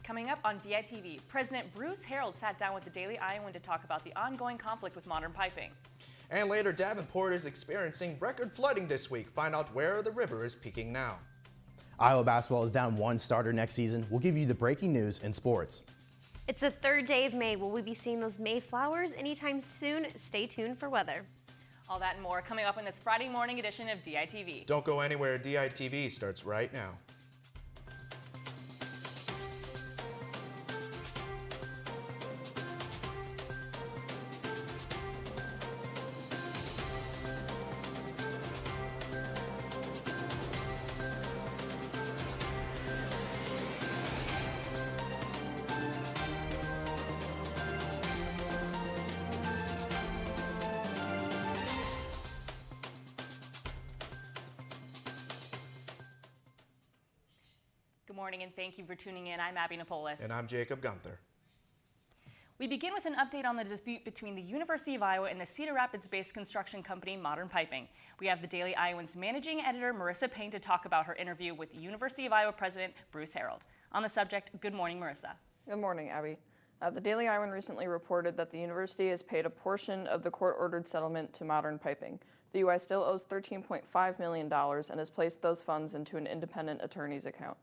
Coming up on DITV, President Bruce Harreld sat down with the Daily Iowan to talk about the ongoing conflict with modern piping. And later, Davenport is experiencing record flooding this week. Find out where the river is peaking now. Iowa basketball is down one starter next season. We'll give you the breaking news in sports. It's the third day of May. Will we be seeing those May flowers anytime soon? Stay tuned for weather. All that and more coming up in this Friday morning edition of DITV. Don't go anywhere. DITV starts right now. Good morning and thank you for tuning in. I'm Abby Napolis. And I'm Jacob Gunther. We begin with an update on the dispute between the University of Iowa and the Cedar Rapids-based construction company Modern Piping. We have the Daily Iowan's managing editor Marissa Payne to talk about her interview with the University of Iowa President Bruce Harreld. On the subject, good morning, Marissa. Good morning, Abby. The Daily Iowan recently reported that the university has paid a portion of the court-ordered settlement to Modern Piping. The UI still owes $13.5 million and has placed those funds into an independent attorney's account.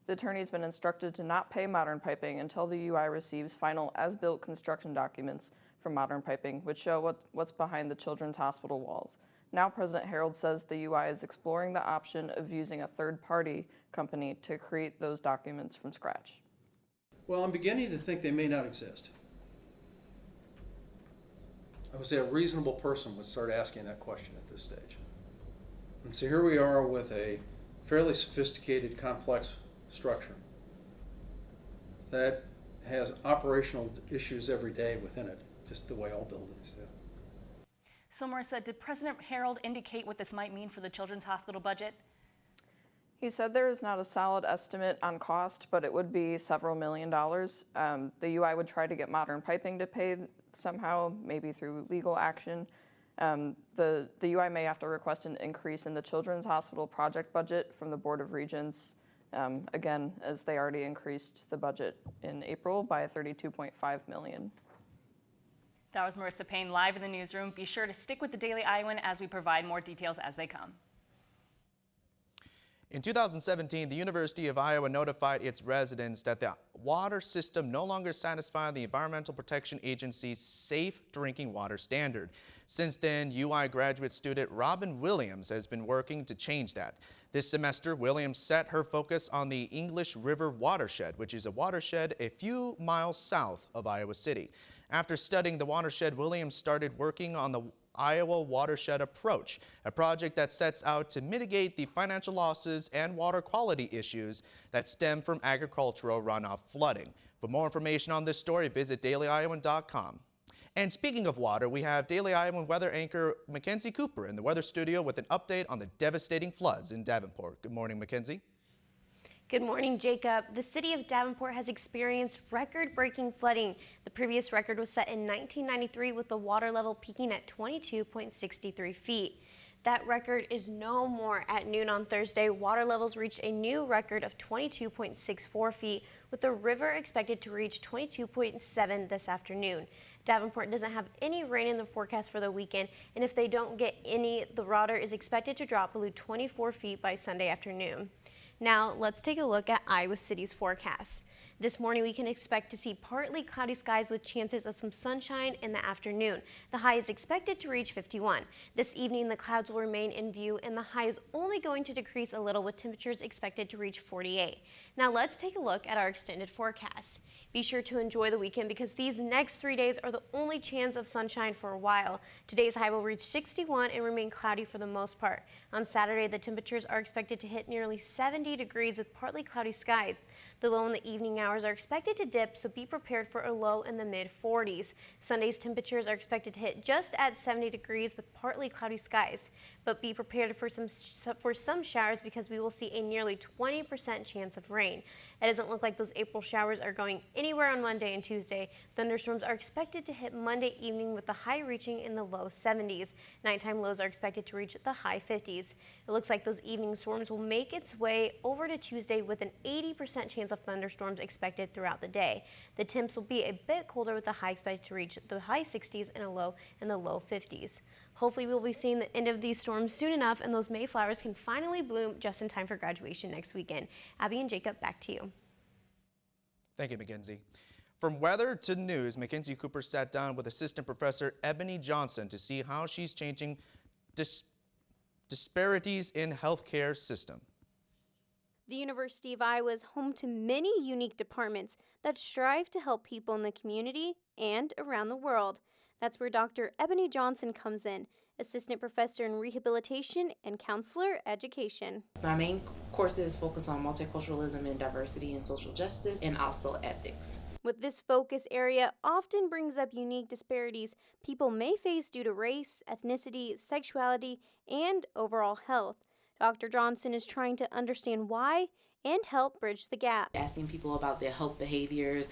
The attorney has been instructed to not pay Modern Piping until the UI receives final as-built construction documents from Modern Piping, which show what's behind the Children's Hospital walls. Now President Harreld says the UI is exploring the option of using a third-party company to create those documents from scratch. Well, I'm beginning to think they may not exist. I would say a reasonable person would start asking that question at this stage. And so here we are with a fairly sophisticated, complex structure that has operational issues every day within it, just the way all buildings do. So Marissa, did President Harreld indicate what this might mean for the Children's Hospital budget? He said there is not a solid estimate on cost, but it would be several $1 million. The UI would try to get Modern Piping to pay somehow, maybe through legal action. The UI may have to request an increase in the Children's Hospital project budget from the Board of Regents, again, as they already increased the budget in April by $32.5 million. That was Marissa Payne live in the newsroom. Be sure to stick with the Daily Iowan as we provide more details as they come. In 2017, the University of Iowa notified its residents that the water system no longer satisfied the Environmental Protection Agency's safe drinking water standard. Since then, UI graduate student Robin Williams has been working to change that. This semester, Williams set her focus on the English River watershed, which is a watershed a few miles south of Iowa City. After studying the watershed, Williams started working on the Iowa Watershed Approach, a project that sets out to mitigate the financial losses and water quality issues that stem from agricultural runoff flooding. For more information on this story, visit dailyiowan.com. And speaking of water, we have Daily Iowan weather anchor Mackenzie Cooper in the weather studio with an update on the devastating floods in Davenport. Good morning, Mackenzie. Good morning, Jacob. The city of Davenport has experienced record-breaking flooding. The previous record was set in 1993 with the water level peaking at 22.63 feet. That record is no more. At noon on Thursday, water levels reached a new record of 22.64 feet, with the river expected to reach 22.7 this afternoon. Davenport doesn't have any rain in the forecast for the weekend, and if they don't get any, the water is expected to drop below 24 feet by Sunday afternoon. Now, let's take a look at Iowa City's forecast. This morning, we can expect to see partly cloudy skies with chances of some sunshine in the afternoon. The high is expected to reach 51. This evening, the clouds will remain in view, and the high is only going to decrease a little with temperatures expected to reach 48. Now, let's take a look at our extended forecast. Be sure to enjoy the weekend because these next 3 days are the only chance of sunshine for a while. Today's high will reach 61 and remain cloudy for the most part. On Saturday, the temperatures are expected to hit nearly 70 degrees with partly cloudy skies. The low in the evening hours are expected to dip, so be prepared for a low in the mid-40s. Sunday's temperatures are expected to hit just at 70 degrees with partly cloudy skies. But be prepared for some showers because we will see a nearly 20% chance of rain. It doesn't look like those April showers are going anywhere on Monday and Tuesday. Thunderstorms are expected to hit Monday evening with the high reaching in the low 70s. Nighttime lows are expected to reach the high 50s. It looks like those evening storms will make its way over to Tuesday with an 80% chance of thunderstorms expected expected throughout the day. The temps will be a bit colder with the high expected to reach the high 60s and a low in the low 50s. Hopefully we'll be seeing the end of these storms soon enough and those Mayflowers can finally bloom just in time for graduation next weekend. Abby and Jacob, back to you. Thank you, Mackenzie. From weather to news, Mackenzie Cooper sat down with Assistant Professor Ebony Johnson to see how she's changing disparities in healthcare system. The University of Iowa is home to many unique departments that strive to help people in the community and around the world. That's where Dr. Ebony Johnson comes in, Assistant Professor in Rehabilitation and Counselor Education. My main courses focus on multiculturalism and diversity and social justice and also ethics. With this focus area often brings up unique disparities people may face due to race, ethnicity, sexuality, and overall health. Dr. Johnson is trying to understand why and help bridge the gap. Asking people about their health behaviors,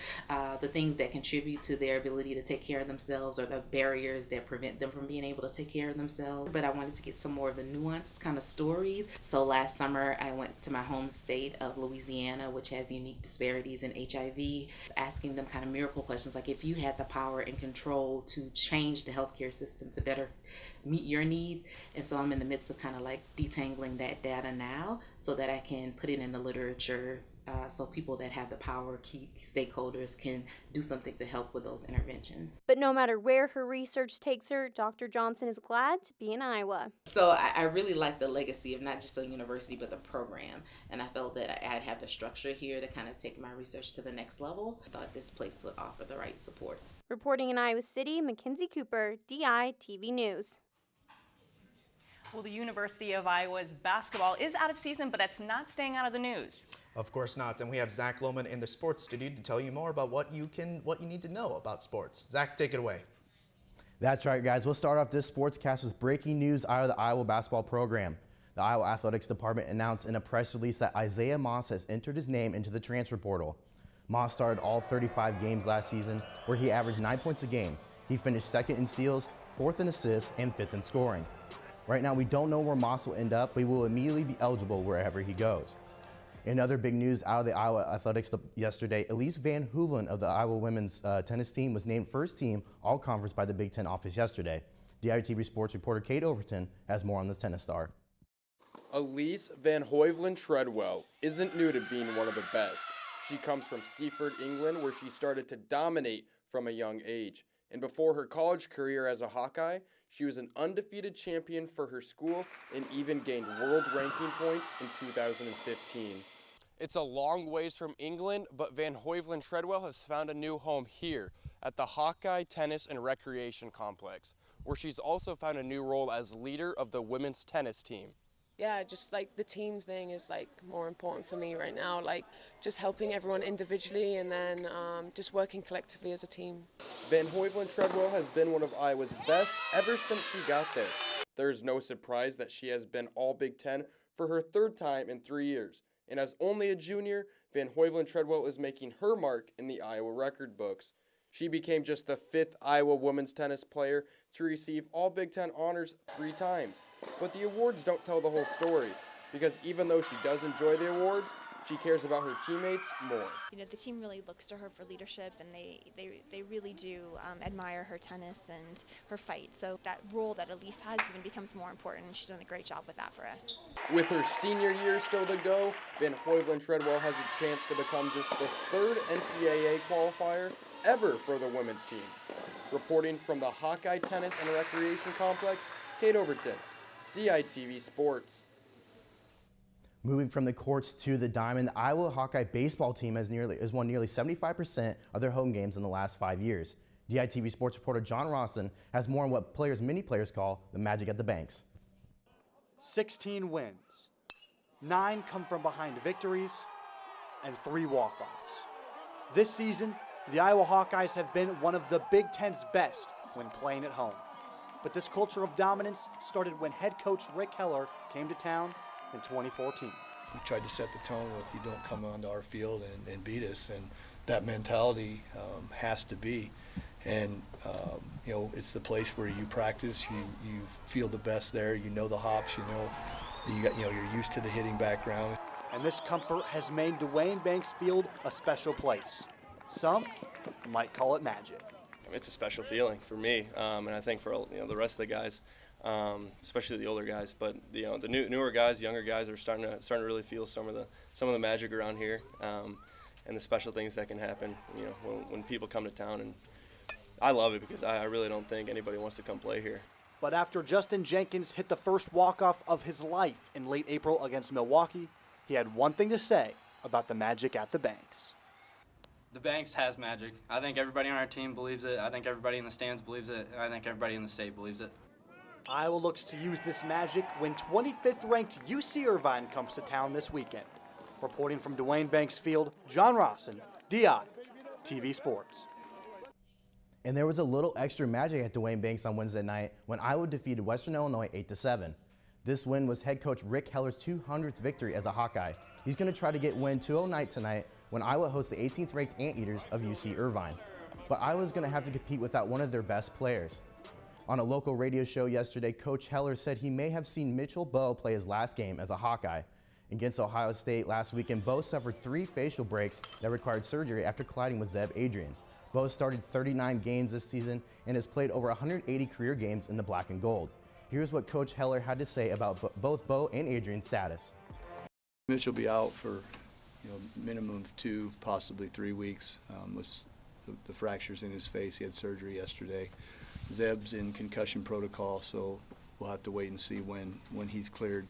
the things that contribute to their ability to take care of themselves or the barriers that prevent them from being able to take care of themselves. But I wanted to get some more of the nuanced kind of stories. So last summer I went to my home state of Louisiana, which has unique disparities in HIV, asking them kind of miracle questions like, if you had the power and control to change the healthcare system to better meet your needs. And so I'm in the midst of kind of like detangling that data now so that I can put it in the literature so people that have the power, key stakeholders, can do something to help with those interventions. But no matter where her research takes her, Dr. Johnson is glad to be in Iowa. So I really like the legacy of not just a university, but the program. And I felt that I'd have the structure here to kind of take my research to the next level. I thought this place would offer the right supports. Reporting in Iowa City, Mackenzie Cooper, DITV News. Well, the University of Iowa's basketball is out of season, but that's not staying out of the news. Of course not, and we have Zach Lohman in the sports studio to tell you more about what you need to know about sports. Zach, take it away. That's right, guys. We'll start off this sportscast with breaking news out of the Iowa basketball program. The Iowa Athletics Department announced in a press release that Isaiah Moss has entered his name into the transfer portal. Moss started all 35 games last season, where he averaged 9 points a game. He finished second in steals, fourth in assists, and fifth in scoring. Right now, we don't know where Moss will end up, but he will immediately be eligible wherever he goes. In other big news out of the Iowa Athletics yesterday, Elise Van Hooven of the Iowa women's tennis team was named first team all-conference by the Big Ten office yesterday. DITV sports reporter Kate Overton has more on this tennis star. Elise Van Hooven Treadwell isn't new to being one of the best. She comes from Seaford, England, where she started to dominate from a young age. And before her college career as a Hawkeye, she was an undefeated champion for her school and even gained world ranking points in 2015. It's a long ways from England, but Van Hooven Treadwell has found a new home here at the Hawkeye Tennis and Recreation Complex, where she's also found a new role as leader of the women's tennis team. Yeah, just like the team thing is like more important for me right now, like just helping everyone individually and then just working collectively as a team. Van Hooven Treadwell has been one of Iowa's best ever since she got there. There's no surprise that she has been all Big Ten for her third time in 3 years. And as only a junior, Van Hooven Treadwell is making her mark in the Iowa record books. She became just the 5th Iowa women's tennis player to receive all Big Ten honors 3 times. But the awards don't tell the whole story, because even though she does enjoy the awards, she cares about her teammates more. You know, the team really looks to her for leadership, and they really do admire her tennis and her fight. So that role that Elise has even becomes more important, and she's done a great job with that for us. With her senior year still to go, Van Hooven Treadwell has a chance to become just the 3rd NCAA qualifier ever for the women's team. Reporting from the Hawkeye Tennis and Recreation Complex, Kate Overton, DITV Sports. Moving from the courts to the diamond, the Iowa Hawkeye baseball team has won nearly 75% of their home games in the last 5 years. DITV sports reporter John Rawson has more on what many players call the magic at the banks. 16 wins, 9 come from behind victories, and 3 walk-offs. This season, the Iowa Hawkeyes have been one of the Big Ten's best when playing at home. But this culture of dominance started when head coach Rick Heller came to town in 2014. We tried to set the tone with you don't come onto our field and beat us, and that mentality has to be. And you know, it's the place where you practice, you feel the best there, you know the hops, you're used to the hitting background. and this comfort has made Dwayne Banks Field a special place. Some might call it magic. It's a special feeling for me, and I think for the rest of the guys, especially the older guys. But the newer guys, younger guys are starting to really feel some of the magic around here, and the special things that can happen. When people come to town, and I love it because I really don't think anybody wants to come play here. But after Justin Jenkins hit the first walk-off of his life in late April against Milwaukee, he had one thing to say about the magic at the Banks. The Banks has magic. I think everybody on our team believes it. I think everybody in the stands believes it. And I think everybody in the state believes it. Iowa looks to use this magic when 25th-ranked UC Irvine comes to town this weekend. Reporting from Dwayne Banks Field, John Rawson, DITV Sports. And there was a little extra magic at Dwayne Banks on Wednesday night when Iowa defeated Western Illinois 8-7. This win was head coach Rick Heller's 200th victory as a Hawkeye. He's going to try to get win 2-0 night tonight when Iowa hosts the 18th-ranked Anteaters of UC Irvine. But Iowa's going to have to compete without one of their best players. On a local radio show yesterday, Coach Heller said he may have seen Mitchell Bowe play his last game as a Hawkeye. Against Ohio State last weekend, Bowe suffered 3 facial breaks that required surgery after colliding with Zeb Adrian. Bowe started 39 games this season and has played over 180 career games in the black and gold. Here's what Coach Heller had to say about both Bowe and Adrian's status. Mitch will be out for minimum of 2, possibly 3 weeks with the fractures in his face. He had surgery yesterday. Zeb's in concussion protocol, so we'll have to wait and see when he's cleared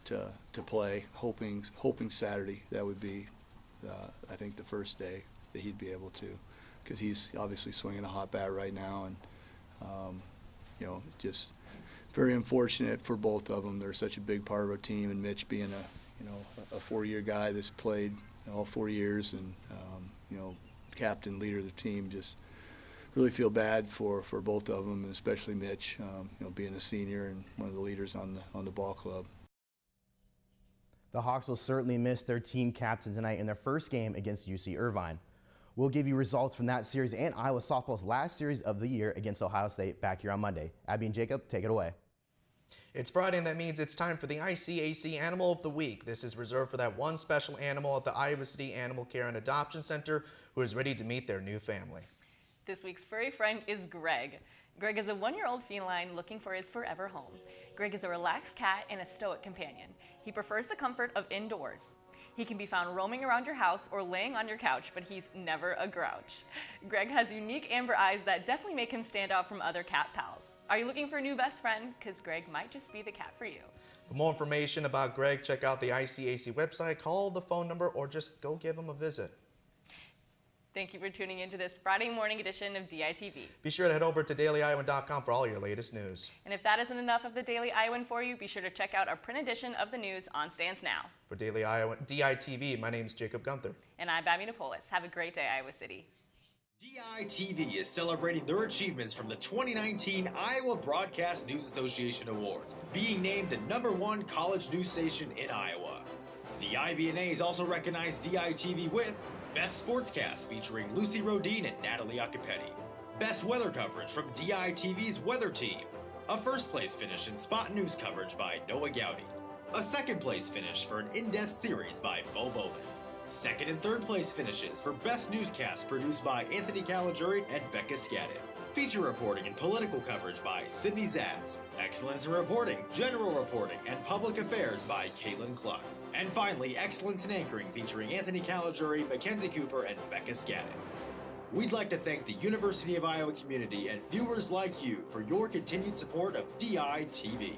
to play. Hoping Saturday. That would be, I think, the first day that he'd be able to, because he's obviously swinging a hot bat right now, and just very unfortunate for both of them. They're such a big part of our team, and Mitch being a 4-year guy that's played all 4 years, and captain, leader of the team, just really feel bad for both of them, and especially Mitch, being a senior and one of the leaders on the ball club. The Hawks will certainly miss their team captain tonight in their first game against UC Irvine. We'll give you results from that series and Iowa softball's last series of the year against Ohio State back here on Monday. Abby and Jacob, take it away. It's Friday, and that means it's time for the ICAC Animal of the Week. This is reserved for that one special animal at the Iowa City Animal Care and Adoption Center who is ready to meet their new family. This week's furry friend is Greg. Greg is a 1-year-old feline looking for his forever home. Greg is a relaxed cat and a stoic companion. He prefers the comfort of indoors. He can be found roaming around your house or laying on your couch, but he's never a grouch. Greg has unique amber eyes that definitely make him stand out from other cat pals. Are you looking for a new best friend? Because Greg might just be the cat for you. For more information about Greg, check out the ICAC website, call the phone number, or just go give him a visit. Thank you for tuning in to this Friday morning edition of DITV. Be sure to head over to DailyIowan.com for all your latest news. And if that isn't enough of the Daily Iowan for you, be sure to check out our print edition of the news on stands now. For Daily Iowan DITV, my name is Jacob Gunther. And I'm Abby Napolis. Have a great day, Iowa City. DITV is celebrating their achievements from the 2019 Iowa Broadcast News Association Awards, being named the #1 college news station in Iowa. The IBNA has also recognized DITV with Best Sportscast featuring Lucy Rodine and Natalie Acapeti, Best Weather Coverage from DITV's Weather Team, a first place finish in spot news coverage by Noah Gowdy, a second place finish for an in-depth series by Bo Bowman, second and third place finishes for Best Newscast produced by Anthony Caligiuri and Becca Scadden, feature reporting and political coverage by Sydney Zatz, excellence in reporting, general reporting, and public affairs by Caitlin Cluck. And finally, excellence in anchoring featuring Anthony Caligiuri, Mackenzie Cooper, and Becca Scadden. We'd like to thank the University of Iowa community and viewers like you for your continued support of DITV.